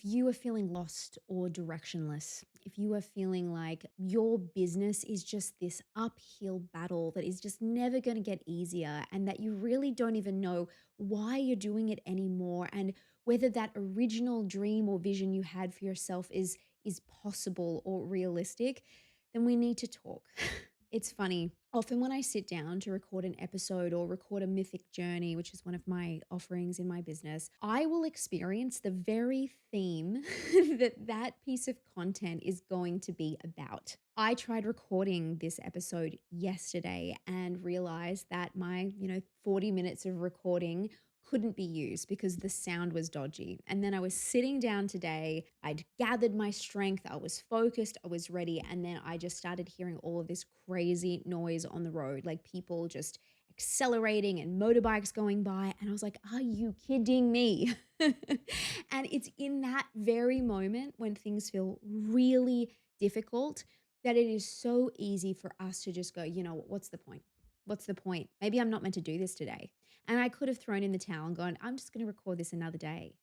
If you are feeling lost or directionless, if you are feeling like your business is just this uphill battle that is just never going to get easier, and that you really don't even know why you're doing it anymore, and whether that original dream or vision you had for yourself is possible or realistic, then we need to talk. It's funny. Often, when I sit down to record an episode or record a mythic journey, which is one of my offerings in my business, I will experience the very theme that piece of content is going to be about. I tried recording this episode yesterday and realized that my, 40 minutes of recording couldn't be used because the sound was dodgy. And then I was sitting down today, I'd gathered my strength, I was focused, I was ready, and then I just started hearing all of this crazy noise on the road, like people just accelerating and motorbikes going by. And I was like, are you kidding me? And it's in that very moment when things feel really difficult that it is so easy for us to just go, what's the point? What's the point? Maybe I'm not meant to do this today. And I could have thrown in the towel and gone, I'm just going to record this another day.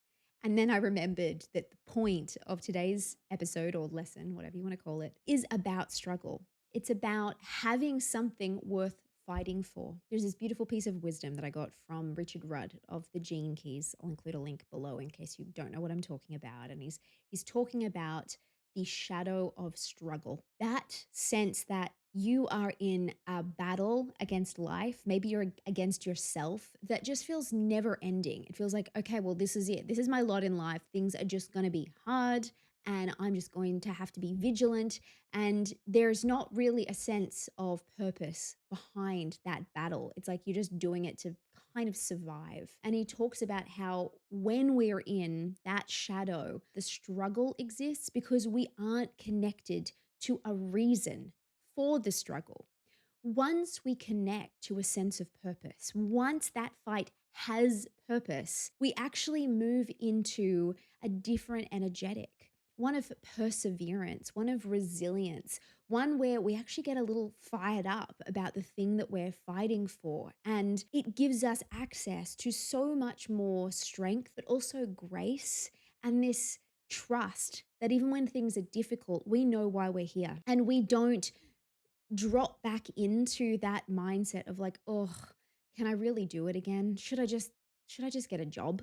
And then I remembered that the point of today's episode or lesson, whatever you want to call it, is about struggle. It's about having something worth fighting for. There's this beautiful piece of wisdom that I got from Richard Rudd of the Gene Keys. I'll include a link below in case you don't know what I'm talking about. And he's talking about the shadow of struggle. That sense that you are in a battle against life, maybe you're against yourself, that just feels never ending. It feels like, okay, well, this is it. This is my lot in life. Things are just going to be hard and I'm just going to have to be vigilant. And there's not really a sense of purpose behind that battle. It's like you're just doing it to kind of survive. And he talks about how when we're in that shadow, the struggle exists because we aren't connected to a reason for the struggle. Once we connect to a sense of purpose, once that fight has purpose, we actually move into a different energetic, one of perseverance, one of resilience, one where we actually get a little fired up about the thing that we're fighting for. And it gives us access to so much more strength, but also grace and this trust that even when things are difficult, we know why we're here. And we don't drop back into that mindset of like, oh, can I really do it again? Should I just get a job?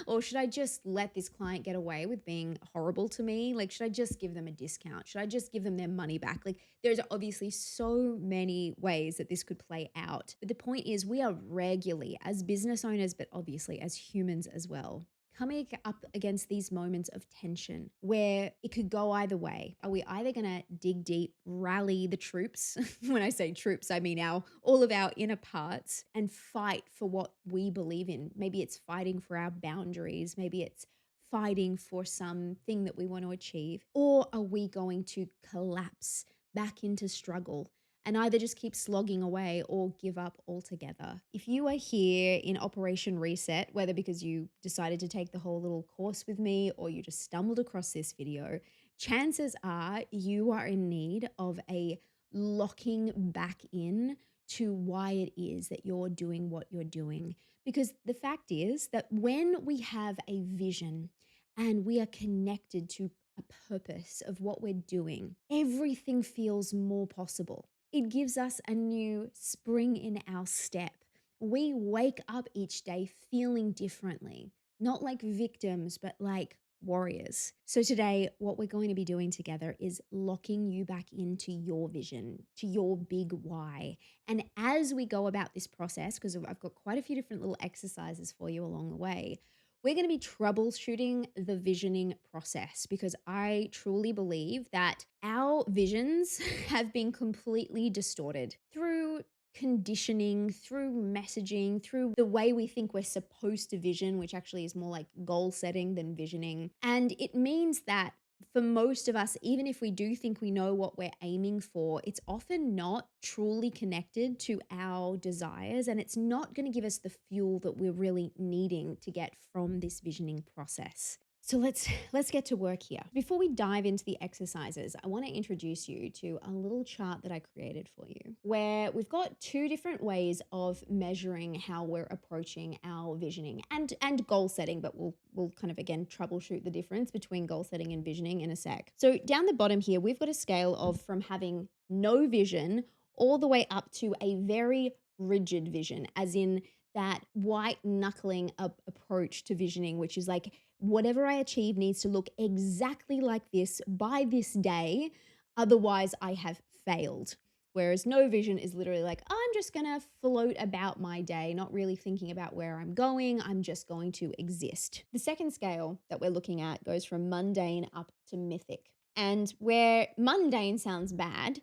Or should I just let this client get away with being horrible to me? Like, should I just give them a discount? Should I just give them their money back? Like, there's obviously so many ways that this could play out. But the point is, we are regularly, as business owners, but obviously as humans as well, coming up against these moments of tension where it could go either way. Are we either going to dig deep, rally the troops? When I say troops, I mean all of our inner parts and fight for what we believe in. Maybe it's fighting for our boundaries. Maybe it's fighting for something that we want to achieve. Or are we going to collapse back into struggle and either just keep slogging away or give up altogether? If you are here in Operation Reset, whether because you decided to take the whole little course with me or you just stumbled across this video, chances are you are in need of a locking back in to why it is that you're doing what you're doing. Because the fact is that when we have a vision and we are connected to a purpose of what we're doing, everything feels more possible. It gives us a new spring in our step. We wake up each day feeling differently, not like victims, but like warriors. So today, what we're going to be doing together is locking you back into your vision, to your big why. And as we go about this process, because I've got quite a few different little exercises for you along the way, we're going to be troubleshooting the visioning process because I truly believe that our visions have been completely distorted through conditioning, through messaging, through the way we think we're supposed to vision, which actually is more like goal setting than visioning. And it means that for most of us, even if we do think we know what we're aiming for, it's often not truly connected to our desires, and it's not going to give us the fuel that we're really needing to get from this visioning process. So let's get to work here. Before we dive into the exercises, I want to introduce you to a little chart that I created for you, where we've got two different ways of measuring how we're approaching our visioning and goal setting, but we'll kind of again troubleshoot the difference between goal setting and visioning in a sec. So down the bottom here, we've got a scale of from having no vision all the way up to a very rigid vision, as in that white knuckling up approach to visioning, which is like whatever I achieve needs to look exactly like this by this day. Otherwise, I have failed. Whereas no vision is literally like, I'm just going to float about my day, not really thinking about where I'm going. I'm just going to exist. The second scale that we're looking at goes from mundane up to mythic. And where mundane sounds bad,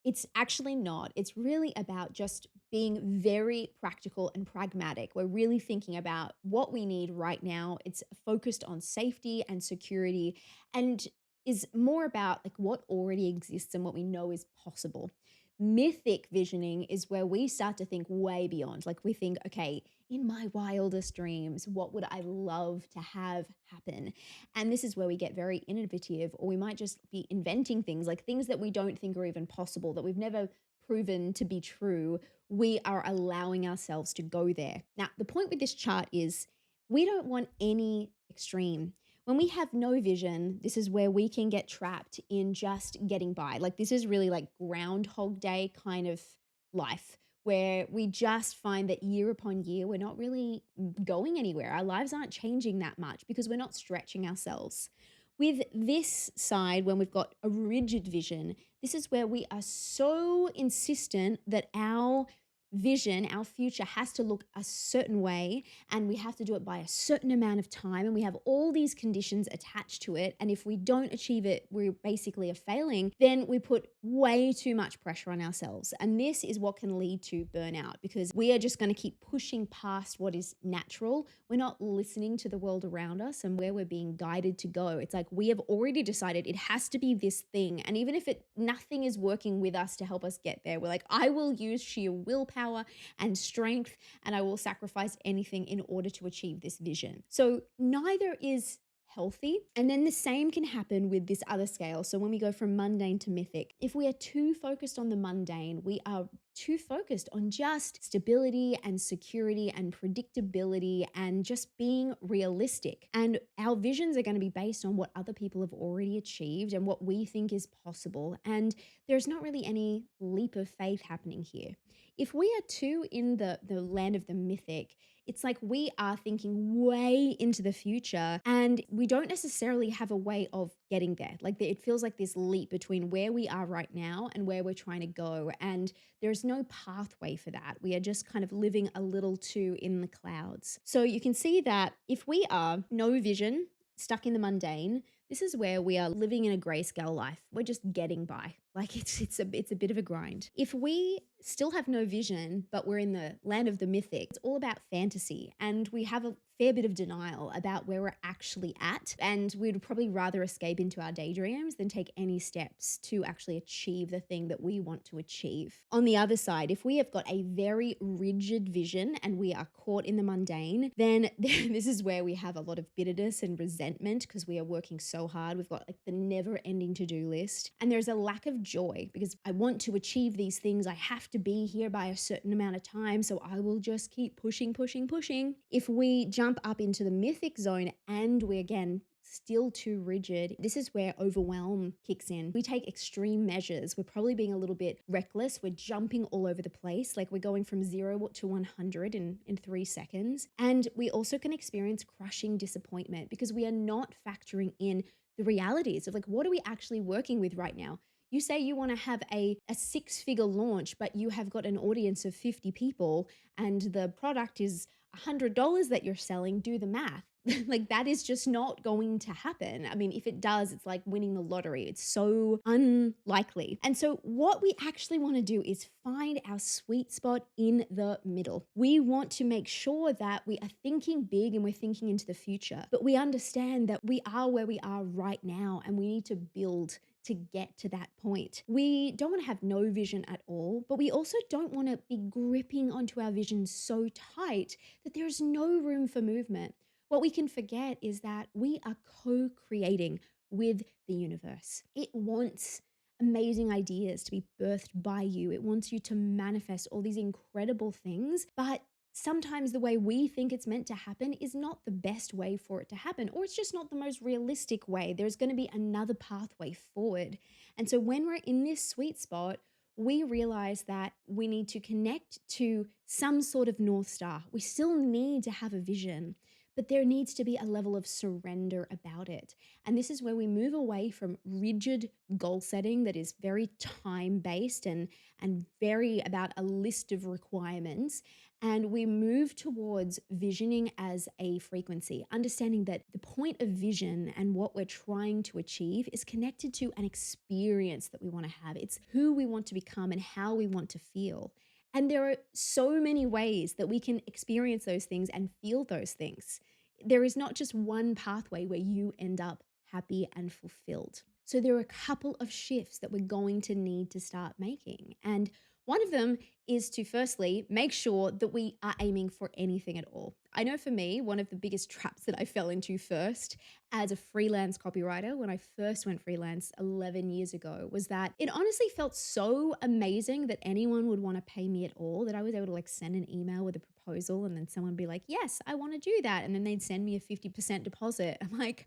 it's actually not. It's really about just being very practical and pragmatic. We're really thinking about what we need right now. It's focused on safety and security and is more about like what already exists and what we know is possible. Mythic visioning is where we start to think way beyond. Like we think, okay, in my wildest dreams, what would I love to have happen? And this is where we get very innovative, or we might just be inventing things, like things that we don't think are even possible, that we've never proven to be true. We are allowing ourselves to go there. Now, the point with this chart is we don't want any extreme. When we have no vision, this is where we can get trapped in just getting by. Like this is really like Groundhog Day kind of life, where we just find that year upon year, we're not really going anywhere. Our lives aren't changing that much because we're not stretching ourselves. With this side, when we've got a rigid vision, this is where we are so insistent that our vision, our future has to look a certain way, and we have to do it by a certain amount of time, and we have all these conditions attached to it. And if we don't achieve it, we're basically a failing. Then we put way too much pressure on ourselves. And this is what can lead to burnout, because we are just going to keep pushing past what is natural. We're not listening to the world around us and where we're being guided to go. It's like we have already decided it has to be this thing. And even if nothing is working with us to help us get there, we're like, I will use sheer willpower and strength, and I will sacrifice anything in order to achieve this vision. So neither is healthy. And then the same can happen with this other scale. So when we go from mundane to mythic, if we are too focused on the mundane, we are too focused on just stability and security and predictability and just being realistic. And our visions are going to be based on what other people have already achieved and what we think is possible. And there's not really any leap of faith happening here. If we are too in the land of the mythic, it's like we are thinking way into the future and we don't necessarily have a way of getting there. Like it feels like this leap between where we are right now and where we're trying to go. And there's no pathway for that. We are just kind of living a little too in the clouds. So you can see that if we are no vision, stuck in the mundane, this is where we are living in a grayscale life. We're just getting by. Like it's a bit of a grind. If we still have no vision, but we're in the land of the mythic, it's all about fantasy, and we have a fair bit of denial about where we're actually at, and we'd probably rather escape into our daydreams than take any steps to actually achieve the thing that we want to achieve. On the other side, if we have got a very rigid vision and we are caught in the mundane, then this is where we have a lot of bitterness and resentment because we are working so hard. We've got like the never-ending to-do list, and there's a lack of joy because I want to achieve these things. I have to be here by a certain amount of time, so I will just keep pushing. If we jump up into the mythic zone and we again still too rigid, this is where overwhelm kicks in. We take extreme measures. We're probably being a little bit reckless. We're jumping all over the place. Like we're going from 0 to 100 in 3 seconds. And we also can experience crushing disappointment because we are not factoring in the realities of like, what are we actually working with right now? You say you want to have a 6-figure launch, but you have got an audience of 50 people and the product is $100 that you're selling. Do the math. Like that is just not going to happen. I mean, if it does, it's like winning the lottery. It's so unlikely. And so what we actually want to do is find our sweet spot in the middle. We want to make sure that we are thinking big and we're thinking into the future, but we understand that we are where we are right now and we need to build to get to that point. We don't want to have no vision at all, but we also don't want to be gripping onto our vision so tight that there's no room for movement. What we can forget is that we are co creating with the universe. It wants amazing ideas to be birthed by you, it wants you to manifest all these incredible things. But sometimes the way we think it's meant to happen is not the best way for it to happen, or it's just not the most realistic way. There's going to be another pathway forward. And so when we're in this sweet spot, we realize that we need to connect to some sort of North Star. We still need to have a vision, but there needs to be a level of surrender about it. And this is where we move away from rigid goal setting that is very time based and very about a list of requirements. And we move towards visioning as a frequency, understanding that the point of vision and what we're trying to achieve is connected to an experience that we want to have. It's who we want to become and how we want to feel. And there are so many ways that we can experience those things and feel those things. There is not just one pathway where you end up happy and fulfilled. So there are a couple of shifts that we're going to need to start making. And one of them is to firstly make sure that we are aiming for anything at all. I know for me, one of the biggest traps that I fell into first as a freelance copywriter when I first went freelance 11 years ago was that it honestly felt so amazing that anyone would want to pay me at all, that I was able to like send an email with a proposal and then someone would be like, yes, I want to do that. And then they'd send me a 50% deposit. I'm like,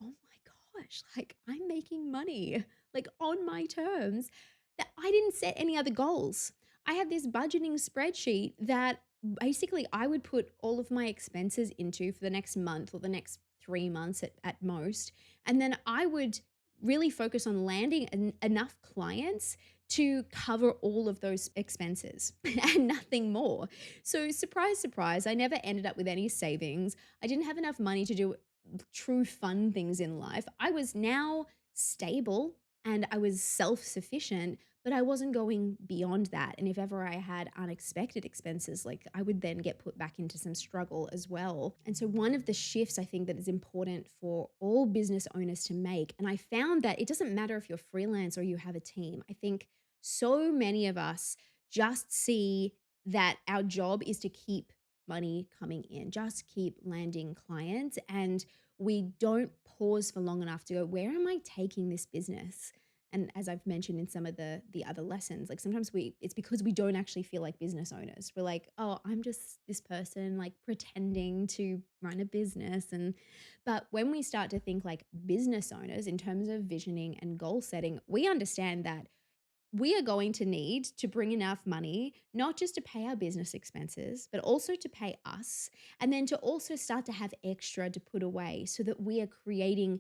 oh my gosh, like I'm making money, like on my terms, that I didn't set any other goals. I had this budgeting spreadsheet that basically I would put all of my expenses into for the next month or the next 3 months at most. And then I would really focus on landing enough clients to cover all of those expenses and nothing more. So, surprise, surprise, I never ended up with any savings. I didn't have enough money to do true fun things in life. I was now stable and I was self sufficient, but I wasn't going beyond that. And if ever I had unexpected expenses, like I would then get put back into some struggle as well. And so, one of the shifts I think that is important for all business owners to make, and I found that it doesn't matter if you're freelance or you have a team, I think so many of us just see that our job is to keep money coming in, just keep landing clients. And we don't pause for long enough to go, where am I taking this business? And as I've mentioned in some of the other lessons, like sometimes it's because we don't actually feel like business owners. We're like, oh, I'm just this person like pretending to run a business. And but when we start to think like business owners in terms of visioning and goal setting, we understand that we are going to need to bring enough money, not just to pay our business expenses, but also to pay us, and then to also start to have extra to put away so that we are creating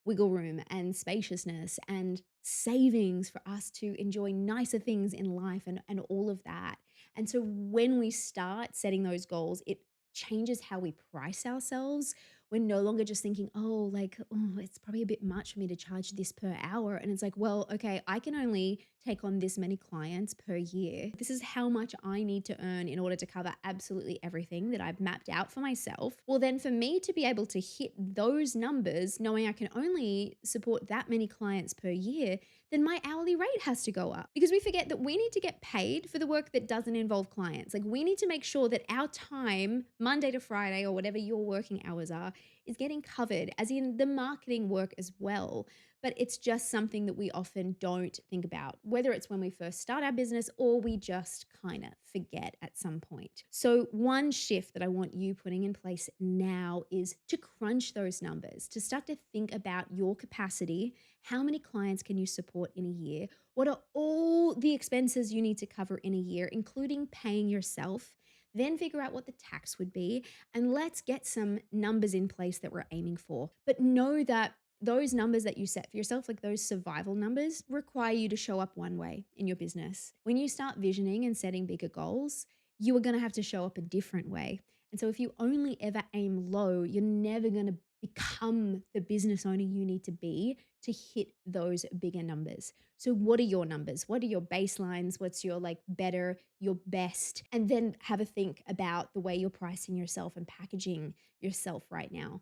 wiggle room and spaciousness and savings for us to enjoy nicer things in life and all of that. And so when we start setting those goals, it changes how we price ourselves. We're no longer just thinking, oh, like, oh, it's probably a bit much for me to charge this per hour. And it's like, well, okay, I can only take on this many clients per year. This is how much I need to earn in order to cover absolutely everything that I've mapped out for myself. Well, then for me to be able to hit those numbers, knowing I can only support that many clients per year, then my hourly rate has to go up, because we forget that we need to get paid for the work that doesn't involve clients. Like we need to make sure that our time, Monday to Friday or whatever your working hours are, is getting covered, as in the marketing work as well. But it's just something that we often don't think about, whether it's when we first start our business or we just kind of forget at some point. So, one shift that I want you putting in place now is to crunch those numbers, to start to think about your capacity. How many clients can you support in a year? What are all the expenses you need to cover in a year, including paying yourself? Then figure out what the tax would be, and let's get some numbers in place that we're aiming for. But know that those numbers that you set for yourself, like those survival numbers, require you to show up one way in your business. When you start visioning and setting bigger goals, you are going to have to show up a different way. And so if you only ever aim low, you're never going to become the business owner you need to be to hit those bigger numbers. So what are your numbers? What are your baselines? What's your like better, your best? And then have a think about the way you're pricing yourself and packaging yourself right now.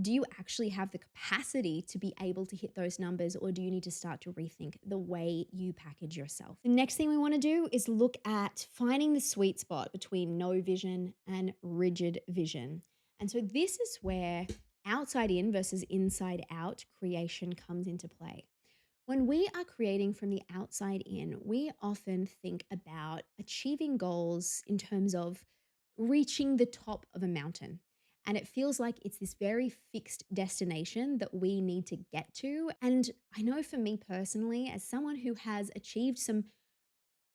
Do you actually have the capacity to be able to hit those numbers, or do you need to start to rethink the way you package yourself? The next thing we want to do is look at finding the sweet spot between no vision and rigid vision. And so this is where outside in versus inside out creation comes into play. When we are creating from the outside in, we often think about achieving goals in terms of reaching the top of a mountain. And it feels like it's this very fixed destination that we need to get to. And I know for me personally, as someone who has achieved some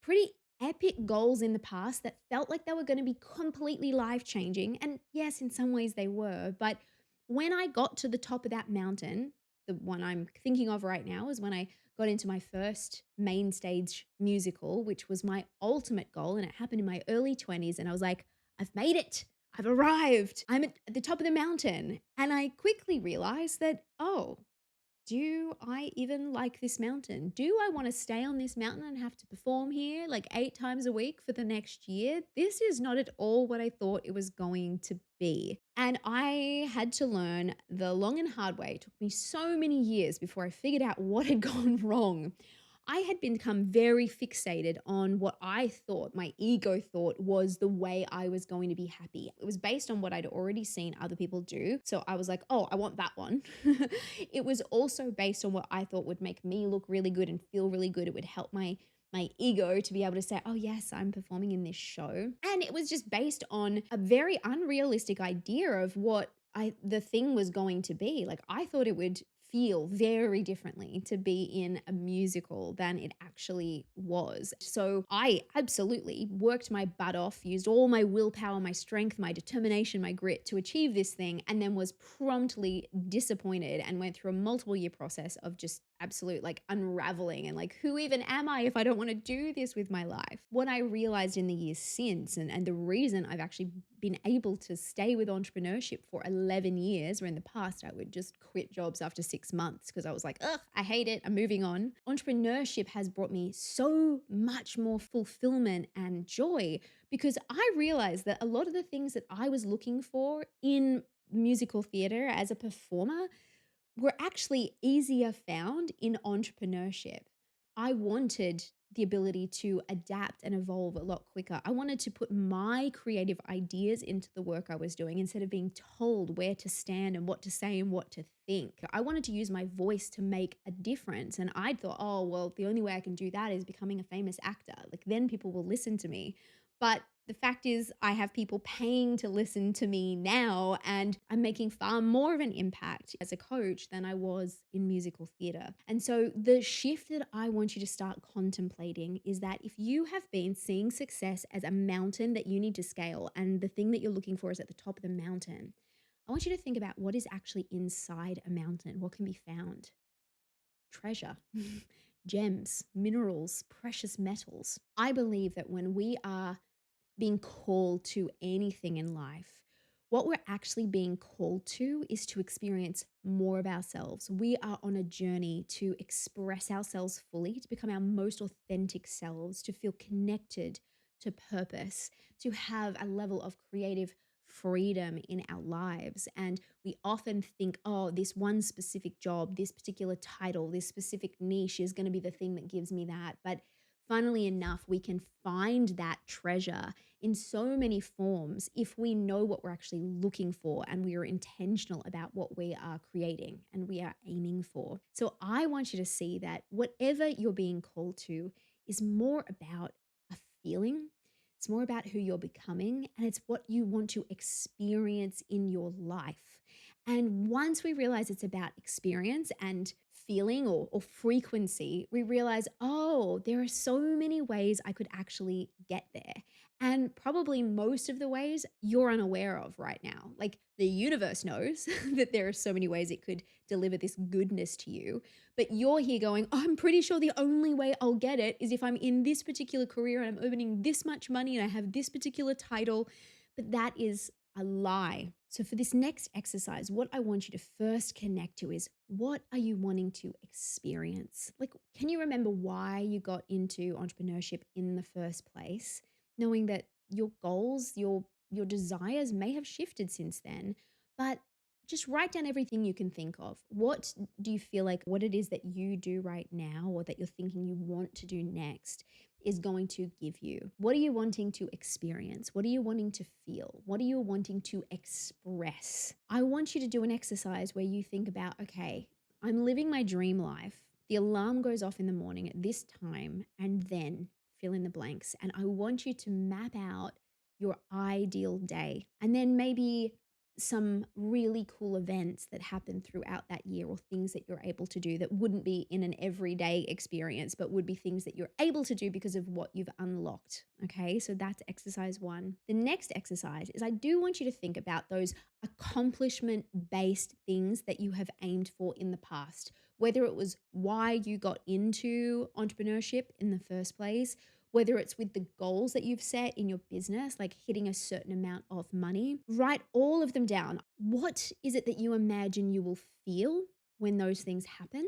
pretty epic goals in the past that felt like they were going to be completely life changing. And yes, in some ways they were. But when I got to the top of that mountain, the one I'm thinking of right now is when I got into my first main stage musical, which was my ultimate goal. And it happened in my early 20s. And I was like, I've made it. I've arrived. I'm at the top of the mountain. And I quickly realized that, oh, do I even like this mountain? Do I want to stay on this mountain and have to perform here like 8 times a week for the next year? This is not at all what I thought it was going to be. And I had to learn the long and hard way. It took me so many years before I figured out what had gone wrong. I had become very fixated on what I thought, my ego thought was the way I was going to be happy. It was based on what I'd already seen other people do. So I was like, oh, I want that one. It was also based on what I thought would make me look really good and feel really good. It would help my ego to be able to say, oh, yes, I'm performing in this show. And it was just based on a very unrealistic idea of what the thing was going to be. Like I thought it would feel very differently to be in a musical than it actually was. So I absolutely worked my butt off, used all my willpower, my strength, my determination, my grit to achieve this thing, and then was promptly disappointed and went through a multiple year process of just absolute like unraveling and like, who even am I if I don't want to do this with my life? What I realized in the years since, and the reason I've actually been able to stay with entrepreneurship for 11 years, where in the past I would just quit jobs after 6 months because I was like, ugh, I hate it, I'm moving on. Entrepreneurship has brought me so much more fulfillment and joy because I realized that a lot of the things that I was looking for in musical theater as a performer were actually easier found in entrepreneurship. I wanted the ability to adapt and evolve a lot quicker. I wanted to put my creative ideas into the work I was doing instead of being told where to stand and what to say and what to think. I wanted to use my voice to make a difference. And I thought, oh, well, the only way I can do that is becoming a famous actor. Like then people will listen to me. But the fact is, I have people paying to listen to me now, and I'm making far more of an impact as a coach than I was in musical theater. And so, the shift that I want you to start contemplating is that if you have been seeing success as a mountain that you need to scale, and the thing that you're looking for is at the top of the mountain, I want you to think about what is actually inside a mountain, what can be found. Treasure, gems, minerals, precious metals. I believe that when we are being called to anything in life, what we're actually being called to is to experience more of ourselves. We are on a journey to express ourselves fully, to become our most authentic selves, to feel connected to purpose, to have a level of creative freedom in our lives. And we often think, oh, this one specific job, this particular title, this specific niche is going to be the thing that gives me that. But funnily enough, we can find that treasure in so many forms if we know what we're actually looking for and we are intentional about what we are creating and we are aiming for. So I want you to see that whatever you're being called to is more about a feeling. It's more about who you're becoming, and it's what you want to experience in your life. And once we realize it's about experience and feeling or frequency, we realize, oh, there are so many ways I could actually get there. And probably most of the ways you're unaware of right now. Like the universe knows that there are so many ways it could deliver this goodness to you. But you're here going, oh, I'm pretty sure the only way I'll get it is if I'm in this particular career and I'm earning this much money and I have this particular title. But that is a lie. So for this next exercise, what I want you to first connect to is, what are you wanting to experience? Like, can you remember why you got into entrepreneurship in the first place? Knowing that your goals, your desires may have shifted since then, but just write down everything you can think of. What do you feel like what it is that you do right now or that you're thinking you want to do next is going to give you? What are you wanting to experience? What are you wanting to feel? What are you wanting to express? I want you to do an exercise where you think about, okay, I'm living my dream life. The alarm goes off in the morning at this time, and then fill in the blanks. And I want you to map out your ideal day. And then maybe some really cool events that happen throughout that year, or things that you're able to do that wouldn't be in an everyday experience, but would be things that you're able to do because of what you've unlocked. Okay, so that's exercise one. The next exercise is I do want you to think about those accomplishment based things that you have aimed for in the past, whether it was why you got into entrepreneurship in the first place, whether it's with the goals that you've set in your business, like hitting a certain amount of money. Write all of them down. What is it that you imagine you will feel when those things happen?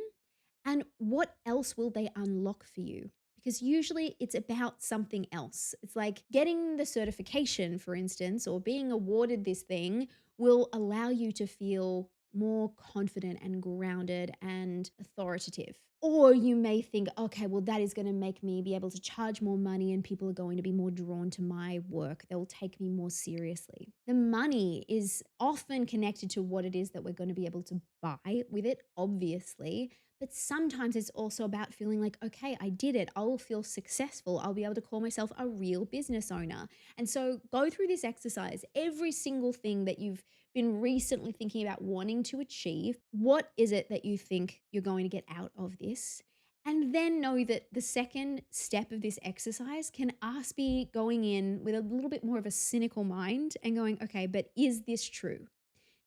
And what else will they unlock for you? Because usually it's about something else. It's like getting the certification, for instance, or being awarded this thing will allow you to feel more confident and grounded and authoritative. Or you may think, okay, well, that is going to make me be able to charge more money and people are going to be more drawn to my work. They'll take me more seriously. The money is often connected to what it is that we're going to be able to buy with it, obviously. But sometimes it's also about feeling like, okay, I did it. I will feel successful. I'll be able to call myself a real business owner. And so go through this exercise. Every single thing that you've been recently thinking about wanting to achieve, what is it that you think you're going to get out of this? And then know that the second step of this exercise can us be going in with a little bit more of a cynical mind and going, okay, but is this true?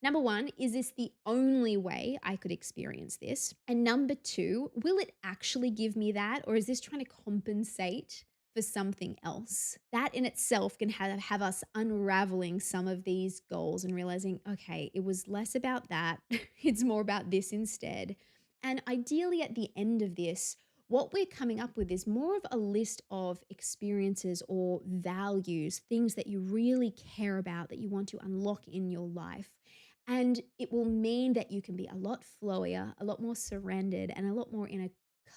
Number one, is this the only way I could experience this? And number two, will it actually give me that? Or is this trying to compensate for something else? That in itself can have us unraveling some of these goals and realizing, okay, it was less about that. It's more about this instead. And ideally, at the end of this, what we're coming up with is more of a list of experiences or values, things that you really care about, that you want to unlock in your life. And it will mean that you can be a lot flowier, a lot more surrendered, and a lot more in a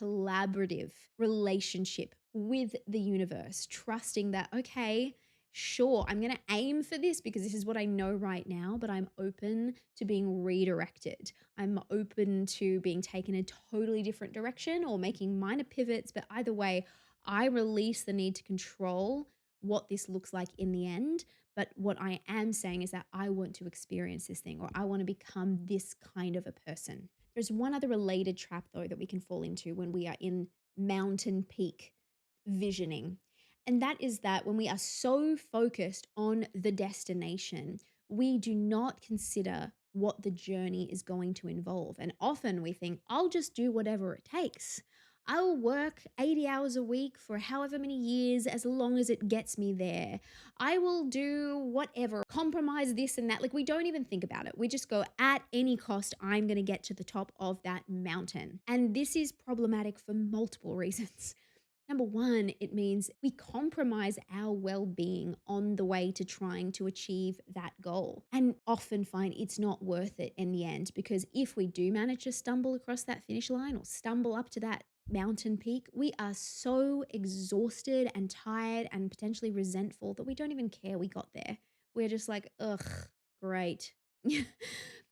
collaborative relationship with the universe, trusting that, okay, sure, I'm going to aim for this because this is what I know right now, but I'm open to being redirected. I'm open to being taken a totally different direction or making minor pivots. But either way, I release the need to control what this looks like in the end. But what I am saying is that I want to experience this thing, or I want to become this kind of a person. There's one other related trap, though, that we can fall into when we are in mountain peak visioning. And that is that when we are so focused on the destination, we do not consider what the journey is going to involve. And often we think, I'll just do whatever it takes. I will work 80 hours a week for however many years as long as it gets me there. I will do whatever, compromise this and that. Like, we don't even think about it. We just go, at any cost, I'm going to get to the top of that mountain. And this is problematic for multiple reasons. Number one, it means we compromise our well being on the way to trying to achieve that goal, and often find it's not worth it in the end, because if we do manage to stumble across that finish line or stumble up to that mountain peak, we are so exhausted and tired and potentially resentful that we don't even care we got there. We're just like, ugh, great.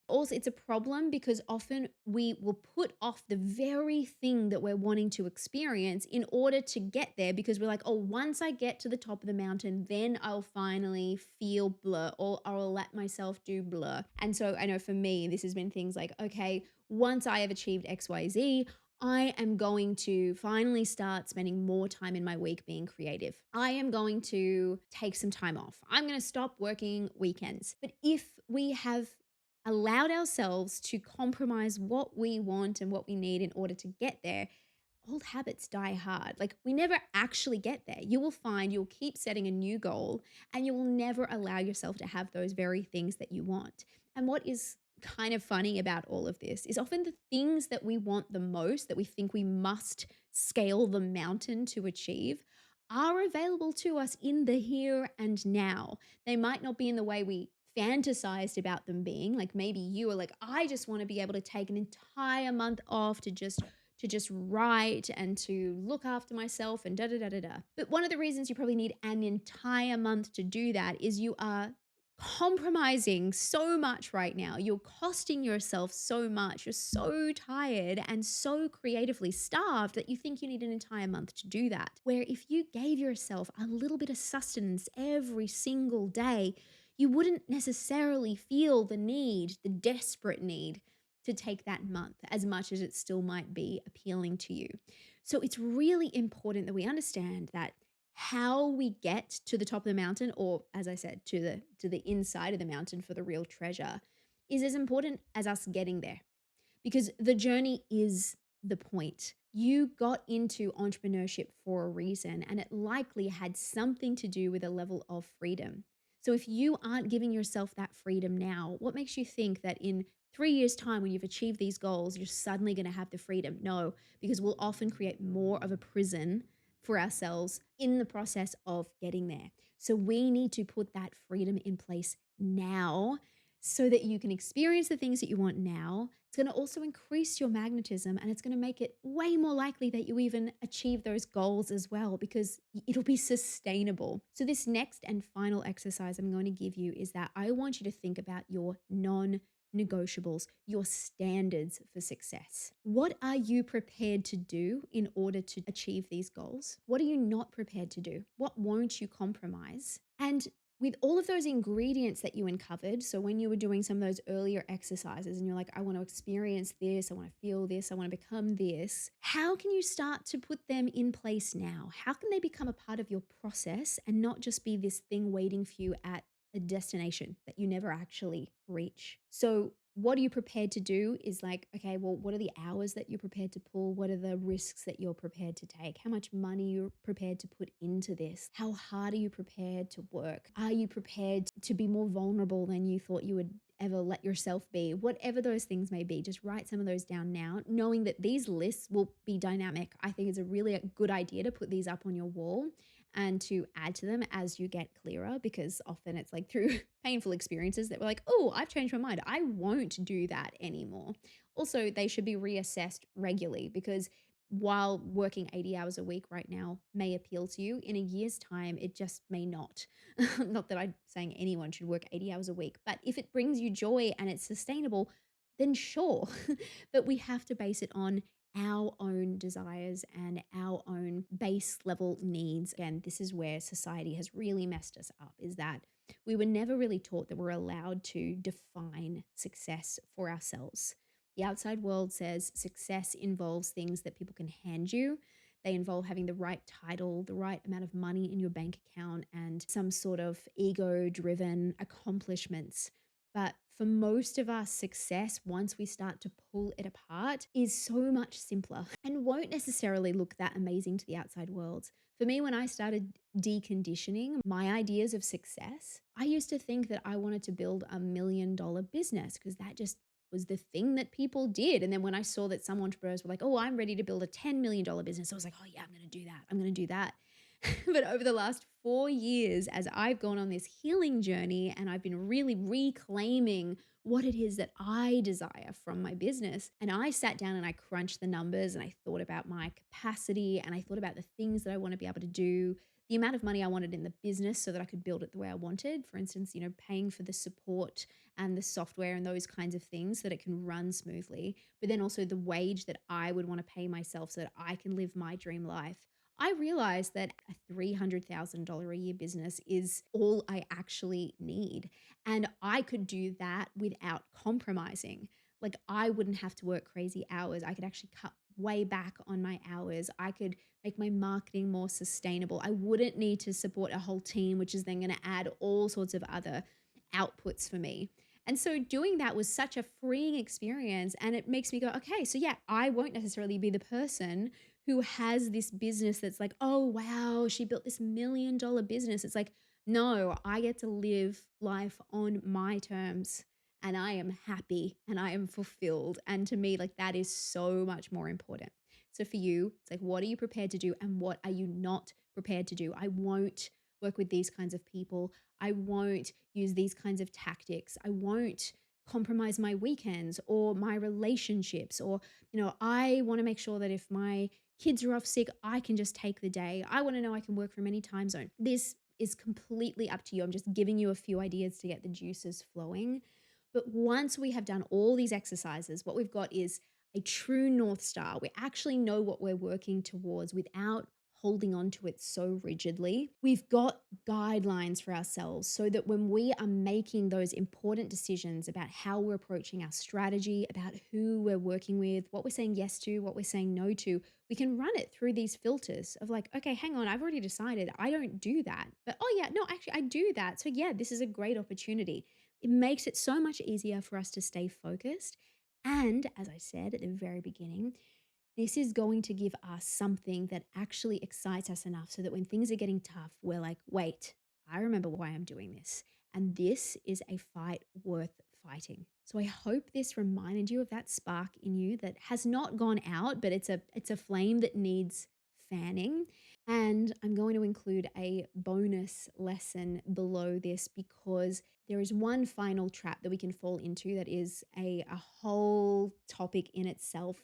Also, it's a problem because often we will put off the very thing that we're wanting to experience in order to get there, because we're like, oh, once I get to the top of the mountain, then I'll finally feel blur, or I'll let myself do blur. And so I know for me, this has been things like, okay, once I have achieved XYZ, I am going to finally start spending more time in my week being creative. I am going to take some time off. I'm going to stop working weekends. But if we have allowed ourselves to compromise what we want and what we need in order to get there, old habits die hard. Like, we never actually get there. You will find you'll keep setting a new goal and you will never allow yourself to have those very things that you want. And what is kind of funny about all of this is often the things that we want the most, that we think we must scale the mountain to achieve, are available to us in the here and now. They might not be in the way we fantasized about them being. Like, maybe you are like, I just want to be able to take an entire month off to just to just write and to look after myself and da da da da da. But one of the reasons you probably need an entire month to do that is you are compromising so much right now. You're costing yourself so much. You're so tired and so creatively starved that you think you need an entire month to do that. Where if you gave yourself a little bit of sustenance every single day, you wouldn't necessarily feel the need, the desperate need to take that month, as much as it still might be appealing to you. So it's really important that we understand that how we get to the top of the mountain, or as I said, to the inside of the mountain for the real treasure, is as important as us getting there, because the journey is the point. You got into entrepreneurship for a reason, and it likely had something to do with a level of freedom. So if you aren't giving yourself that freedom now, what makes you think that in 3 years' time, when you've achieved these goals, you're suddenly going to have the freedom? No, because we'll often create more of a prison for ourselves in the process of getting there. So we need to put that freedom in place now so that you can experience the things that you want now. It's going to also increase your magnetism, and it's going to make it way more likely that you even achieve those goals as well, because it'll be sustainable. So this next and final exercise I'm going to give you is that I want you to think about your non-negotiables, your standards for success. What are you prepared to do in order to achieve these goals? What are you not prepared to do? What won't you compromise? And with all of those ingredients that you uncovered, so when you were doing some of those earlier exercises and you're like, I want to experience this, I want to feel this, I want to become this, how can you start to put them in place now? How can they become a part of your process and not just be this thing waiting for you at a destination that you never actually reach? So what are you prepared to do is like, okay, well, what are the hours that you're prepared to pull? What are the risks that you're prepared to take? How much money you're prepared to put into this? How hard are you prepared to work? Are you prepared to be more vulnerable than you thought you would ever let yourself be? Whatever those things may be, just write some of those down now, knowing that these lists will be dynamic. I think it's a really good idea to put these up on your wall and to add to them as you get clearer, because often it's like through painful experiences that we're like, oh, I've changed my mind. I won't do that anymore. Also, they should be reassessed regularly, because while working 80 hours a week right now may appeal to you, in a year's time, it just may not. Not that I'm saying anyone should work 80 hours a week, but if it brings you joy and it's sustainable, then sure. But we have to base it on our own desires and our own base level needs. And this is where society has really messed us up, is that we were never really taught that we're allowed to define success for ourselves. The outside world says success involves things that people can hand you. They involve having the right title, the right amount of money in your bank account, and some sort of ego driven accomplishments. But for most of us, success, once we start to pull it apart, is so much simpler and won't necessarily look that amazing to the outside world. For me, when I started deconditioning my ideas of success, I used to think that I wanted to build $1 million business because that just was the thing that people did. And then when I saw that some entrepreneurs were like, oh, I'm ready to build a $10 million business, I was like, oh, yeah, I'm going to do that. I'm going to do that. But over the last 4 years, as I've gone on this healing journey and I've been really reclaiming what it is that I desire from my business, and I sat down and I crunched the numbers and I thought about my capacity and I thought about the things that I want to be able to do, the amount of money I wanted in the business so that I could build it the way I wanted. For instance, paying for the support and the software and those kinds of things so that it can run smoothly, but then also the wage that I would want to pay myself so that I can live my dream life. I realized that a $300,000 a year business is all I actually need. And I could do that without compromising. Like, I wouldn't have to work crazy hours. I could actually cut way back on my hours. I could make my marketing more sustainable. I wouldn't need to support a whole team, which is then going to add all sorts of other outputs for me. And so doing that was such a freeing experience. And it makes me go, okay, so yeah, I won't necessarily be the person who has this business that's like, oh, wow, she built this $1 million business. It's like, no, I get to live life on my terms and I am happy and I am fulfilled. And to me, like, that is so much more important. So for you, it's like, what are you prepared to do and what are you not prepared to do? I won't work with these kinds of people. I won't use these kinds of tactics. I won't compromise my weekends or my relationships, or, I want to make sure that if my kids are off sick, I can just take the day. I want to know I can work from any time zone. This is completely up to you. I'm just giving you a few ideas to get the juices flowing. But once we have done all these exercises, what we've got is a true North Star. We actually know what we're working towards without holding on to it so rigidly. We've got guidelines for ourselves so that when we are making those important decisions about how we're approaching our strategy, about who we're working with, what we're saying yes to, what we're saying no to, we can run it through these filters of like, okay, hang on, I've already decided I don't do that. But oh, yeah, no, actually, I do that. So, yeah, this is a great opportunity. It makes it so much easier for us to stay focused. And as I said at the very beginning, this is going to give us something that actually excites us enough so that when things are getting tough, we're like, wait, I remember why I'm doing this. And this is a fight worth fighting. So I hope this reminded you of that spark in you that has not gone out, but it's a flame that needs fanning. And I'm going to include a bonus lesson below this because there is one final trap that we can fall into that is a whole topic in itself,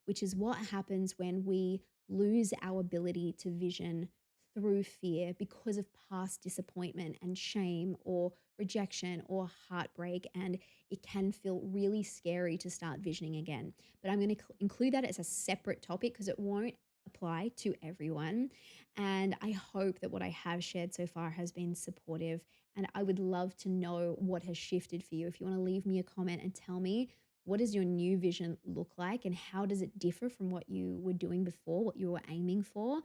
which is what happens when we lose our ability to vision through fear because of past disappointment and shame or rejection or heartbreak. And it can feel really scary to start visioning again. But I'm going to include that as a separate topic because it won't apply to everyone. And I hope that what I have shared so far has been supportive. And I would love to know what has shifted for you. If you want to leave me a comment and tell me, what does your new vision look like and how does it differ from what you were doing before, what you were aiming for?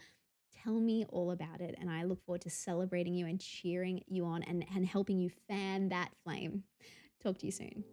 Tell me all about it. And I look forward to celebrating you and cheering you on and helping you fan that flame. Talk to you soon.